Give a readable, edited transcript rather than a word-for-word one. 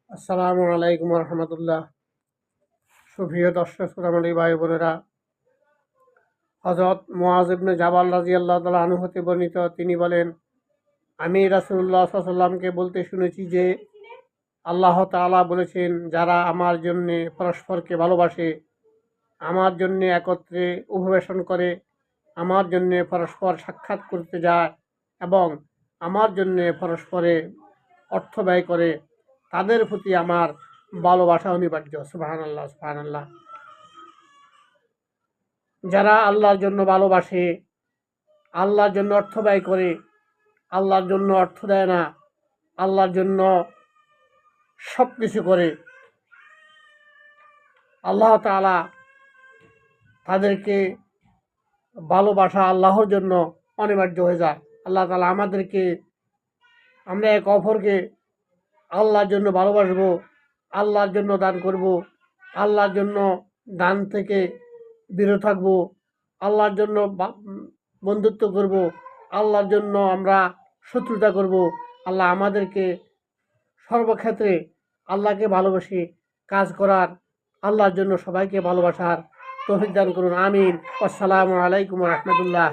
আসসালামু আলাইকুম রহমতুল্লাহ। সুপ্রিয় দর্শক শ্রোতামণ্ডলী ভাই বোনেরা, হযরত মুআয ইবনে জাবাল রাদিয়াল্লাহু তাআলা আনহু হতে বর্ণিত, তিনি বলেন, আমি রাসূলুল্লাহ সাল্লাল্লাহু আলাইহি ওয়াসাল্লামকে বলতে শুনেছি যে আল্লাহ তাআলা বলেছেন, যারা আমার জন্যে পরস্পরকে ভালোবাসে, আমার জন্যে একত্রে উপবেশন করে, আমার জন্যে পরস্পর সাক্ষাৎ করতে যায় এবং আমার জন্যে পরস্পরে অর্থ ব্যয় করে, তাদের প্রতি আমার ভালোবাসা অনিবার্য। সুবহানাল্লাহ, সুবহানাল্লাহ। যারা আল্লাহর জন্য ভালোবাসে, আল্লাহর জন্য অর্থ ব্যয় করে, আল্লাহর জন্য অর্থ দেয় না, আল্লাহর জন্য সব কিছু করে, আল্লাহ তাআলা তাদেরকে ভালোবাসা আল্লাহর জন্য অনিবার্য হয়ে যায়। আল্লাহ তাআলা আমাদেরকে, আমরা এক অপরকে আল্লাহর জন্য ভালোবাসবো, আল্লাহর জন্য দান করব, আল্লাহর জন্য দান থেকে বিরত থাকবো, আল্লাহর জন্য বন্ধুত্ব করব, আল্লাহর জন্য আমরা শত্রুতা করব। আল্লাহ আমাদেরকে সর্বক্ষেত্রে আল্লাহকে ভালোবেসে কাজ করার, আল্লাহর জন্য সবাইকে ভালোবাসার তৌফিক দান করুন। আমিন। আসসালামু আলাইকুম রহমতুল্লাহ।